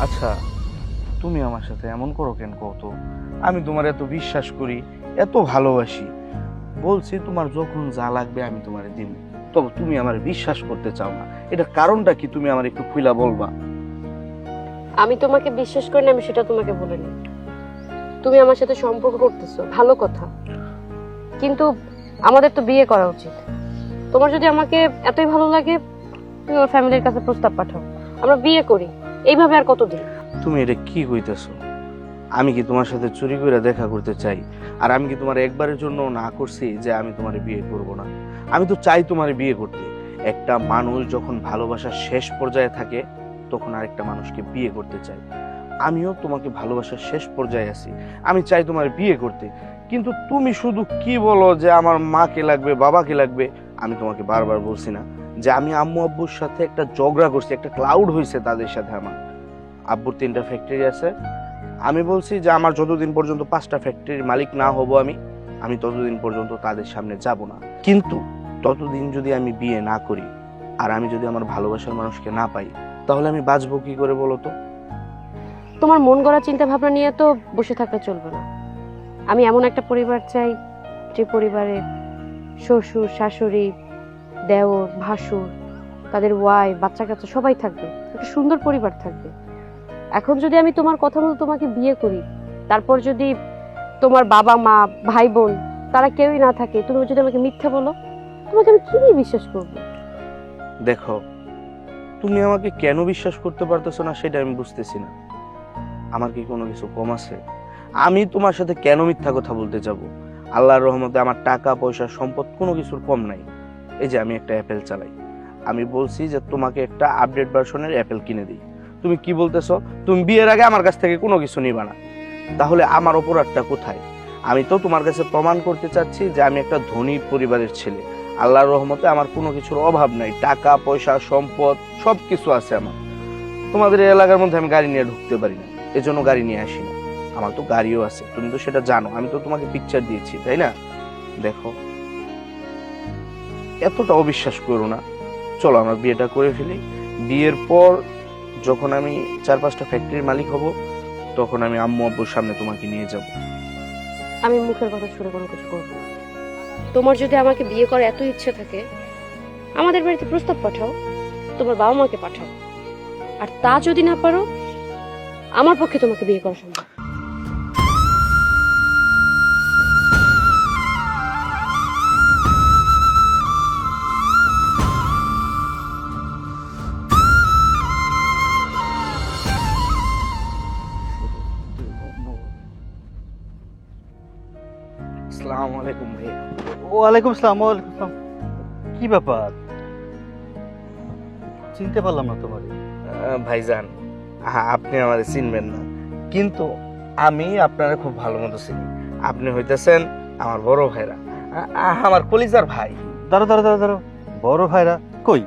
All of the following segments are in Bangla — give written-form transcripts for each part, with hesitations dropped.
আচ্ছা, তুমি আমার সাথে এমন করো কেন কত? আমি তোমার এত বিশ্বাস করি, এত ভালোবাসি, বলছি তোমার যখন যা লাগবে আমি তোমারে দিব, তবে তুমি আমার বিশ্বাস করতে চাও না। এটার কারণটা কি তুমি আমার একটু খুইলা বলবা? আমি তোমাকে বিশ্বাস করি না, আমি সেটা তোমাকে বলিনি। তুমি আমার সাথে সম্পর্ক করতেছো, ভালো কথা, কিন্তু আমাদের তো বিয়ে করা উচিত। তোমার যদি আমাকে এতই ভালো লাগে, তুমি আমার ফ্যামিলির কাছে প্রস্তাব পাঠাও, আমরা বিয়ে করি। এইভাবে আর কতদিন? তুমি এটা কি কইতেছো? আমি কি তোমার সাথে চুরি করে দেখা করতে চাই? আর আমি কি তোমার একবারের জন্য না করছি যে আমি তোমার বিয়ে করব না? আমি তো চাই তোমার বিয়ে করতে। একটা মানুষ যখন ভালোবাসার শেষ পর্যায়ে থাকে তখন আরেকটা মানুষকে বিয়ে করতে চায়। আমিও তোমাকে ভালোবাসার শেষ পর্যায়ে আছি, আমি চাই তোমার বিয়ে করতে। কিন্তু তুমি শুধু কি বলো যে আমার মাকে লাগবে, বাবাকে লাগবে। আমি তোমাকে বারবার বলছি না যে আমি আম্মু আব্বুর সাথে একটা ঝগড়া করছি, একটা ক্লাউড হয়েছে তাদের সাথে। আমার আব্বুর 3টা ফ্যাক্টরি আছে। আমি বলছি যে আমার যতদিন পর্যন্ত 5টা ফ্যাক্টরির মালিক না হব আমি ততদিন পর্যন্ত তাদের সামনে যাব না। কিন্তু ততদিন যদি আমি বিয়ে না করি আর আমি যদি আমার ভালোবাসার মানুষকে না পাই, তাহলে আমি বাঁচবো কি করে বলো তো? তোমার মন গড়া চিন্তা ভাবনা নিয়ে তো বসে থাকলে চলবে না। আমি এমন একটা পরিবার চাই যে পরিবারে শ্বশুর, শাশুড়ি, দেওর, ভাসুর, তাদের ওয়াইফ, বাচ্চা কাচ্চা সবাই থাকবে, একটা সুন্দর পরিবার থাকবে। এখন যদি আমি তোমার কথা মতো তোমাকে বিয়ে করি, তারপর যদি তোমার বাবা মা, ভাই বোন তারা কেউই না থাকে, তুমি যদি আমাকে মিথ্যা বলো, তোমাকে আমি কি দিয়ে বিশ্বাস করবো? দেখো, তুমি আমাকে কেন বিশ্বাস করতে পারতেছো না সেটা আমি বুঝতেছি না। আমার কি কোনো কিছু কম আছে? আমি তোমার সাথে কেন মিথ্যা কথা বলতে যাব? আল্লাহর রহমতে আমার টাকা পয়সা সম্পদ কোনো কিছুর কম নাই। এই যে আমি একটা অ্যাপেল চালাই, আমি বলছি যে তোমাকে একটা আপডেট ভার্সনের অ্যাপেল কিনে দিই। তুমি কি বলতেছো? তুমি বিয়ের আগে আমার কাছ থেকে কোনো কিছু নিবা না। তাহলে আমার অপরাধটা কোথায়? আমি তো তোমার কাছে প্রমাণ করতে চাচ্ছি যে আমি একটা ধনী পরিবারের ছেলে। আল্লাহর রহমতে আমার কোনো কিছুর অভাব নাই, টাকা পয়সা সম্পদ সব কিছু আছে আমার। তোমাদের এই এলাকার মধ্যে আমি গাড়ি নিয়ে ঢুকতে পারি না, এজন্য গাড়ি নিয়ে আসি না। আমার তো গাড়িও আছে, তুমি তো সেটা জানো। আমি তো তোমাকে পিকচার দিয়েছি, তাই না? দেখো, এতটা অবিশ্বাস করো না। চলো আমরা বিয়েটা করে ফেলি। বিয়ের পর যখন আমি 4-5টা ফ্যাক্টরির মালিক হব, তখন আমি আম্মু আব্বুর সামনে তোমাকে নিয়ে যাব। আমি মুখের কথা শুনে কোনো কিছু করবো না। তোমার যদি আমাকে বিয়ে করার এত ইচ্ছে থাকে, আমাদের বাড়িতে প্রস্তাব পাঠাও, তোমার বাবা মাকে পাঠাও। আর তা যদি না পারো, আমার পক্ষে তোমাকে বিয়ে করা সম্ভব। আসসালামু আলাইকুম ভাইয়া। ওয়ালাইকুম আসসালাম। ওয়ালাইকুম আসসালাম। কি ব্যাপার, চিনতে পারলাম না তোমার। ভাইজান, আপনি আমাদের চিনবেন না, কিন্তু আমি আপনারা খুব ভালো মতো চিনি। আপনি হইতেছেন আমার বড় ভাইরা, আমার কলিজার ভাই। দাঁড়ো দাঁড়ো দাঁড়ো দাঁড়ো, বড় ভাইরা কই?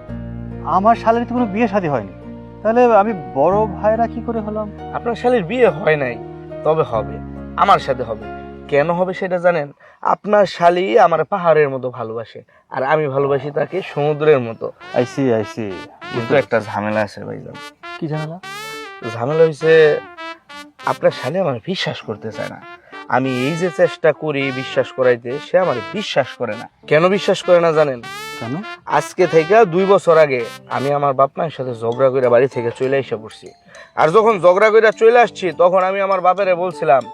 আমার শালের তো কোনো বিয়ে শাদী হয়নি, তাহলে আমি বড় ভাইরা কি করে হলাম? আপনার শালীর বিয়ে হয় নাই, তবে হবে, আমার সাথে হবে। কেন হবে সেটা জানেন? আপনার শালী আমার পাহাড়ের মতো ভালোবাসে, আর আমি ভালোবাসি তাকে সমুদ্রের মতো। আইসি আইসি। কিন্তু একটা ঝামেলা আছে ভাইজান। কি ঝামেলা? ঝামেলা হয়েছে, আপনার শালী আমার বিশ্বাস করতে চায় না। আমি এই যে চেষ্টা করি বিশ্বাস করাইতে, সে আমার বিশ্বাস করে না। কেন বিশ্বাস করে না জানেন? কেন? আজকে থেকে 2 বছর আগে আমি আমার বাপ মায়ের সাথে ঝগড়া করে বাড়ি থেকে চলে এসে পড়ছি। আর যখন ঝগড়া করে চলে আসছি, তখন আমি আমার বাপেরে বলছিলাম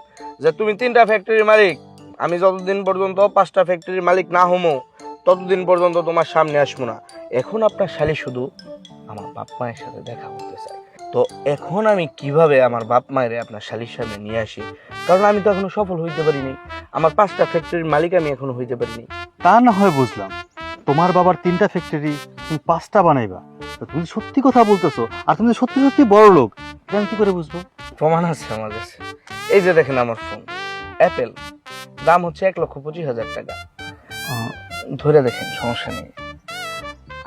যে তুমি 3টা ফ্যাক্টরির মালিক, আমি যতদিন পর্যন্ত 5টা ফ্যাক্টরির মালিক না হমো ততদিন পর্যন্ত তোমার সামনে আসবো না। এখন আপনার শালী শুধু আমার বাপ মায়ের সাথে দেখা করতে চাই। তো এখন আমি কিভাবে আমার বাপ মায়ের আপনার শালীর সামনে নিয়ে আসি? কারণ আমি তো এখনো সফল হইতে পারিনি, আমার 5টা ফ্যাক্টরির মালিক আমি এখনো হইতে পারিনি। তা না হয় বুঝলাম, তোমার বাবার 3টা ফ্যাক্টরি, তুমি 5টা বানাইবা। তো তুমি সত্যি কথা বলতেছো, আর তুমি সত্যি সত্যি বড় লোক, এটা আমি কি করে বুঝবো? প্রমাণ আছে আমার কাছে। এই যে দেখেন আমার ফোন, অ্যাপেল, দাম হচ্ছে 1,25,000 টাকা। ধরে দেখেন, সমস্যা নেই।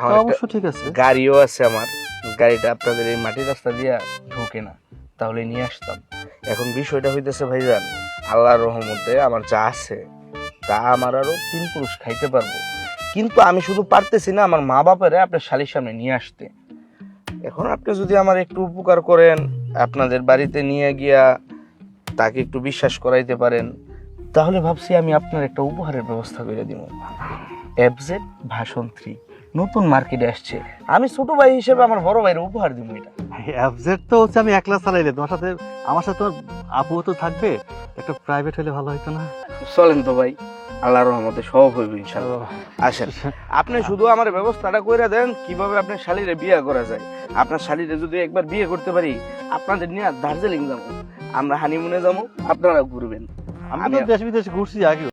আমার একটা অবশ্য ঠিক আছে। গাড়িও আছে আমার, গাড়িটা আপনাদের এই মাটির রাস্তা দিয়ে ঢোকে না, তাহলে নিয়ে আসতাম। এখন বিষয়টা হইতেছে ভাইজান, আল্লাহর রহমতে আমার যা আছে তা আমার আরো 3 পুরুষ খাইতে পারবো। কিন্তু আমি শুধু পারতেছি না আমার মা বাপেরা আপনার শালীর সামনে নিয়ে আসতে। এখন আপনি যদি আমার একটু উপকার করেন, আপনাদের বাড়িতে নিয়ে গিয়া তাকে একটু বিশ্বাস করাইতে পারেন, তাহলে ভাবছি আমি আপনার একটা উপহারের ব্যবস্থা করে দিব। এফজেড ভাষণ 3 নতুন মার্কেটে আসছে, আমি ছোট ভাই হিসেবে আমার বড় ভাইয়ের উপহার দিব এটা। অ্যাবজেট তো হচ্ছে আমি একলা চালাইলে, তোমার সাথে আমার সাথে তোমার আপুও তো থাকবে, একটা প্রাইভেট হলে ভালো হতো না? চলেন তো ভাই, আল্লাহর রহমতে সব হইবে ইনশাআল্লাহ। আসেন, আপনি শুধু আমার ব্যবস্থাটা কইরা দেন কিভাবে আপনার শালীরে বিয়ে করা যায়। আপনার শালীরে যদি একবার বিয়ে করতে পারি, আপনাদের নিয়ে দার্জিলিং যাবো, আমরা হানিমুনে যাবো, আপনারা ঘুরবেন। আমি তো দেশ বিদেশ ঘুরছি আগে।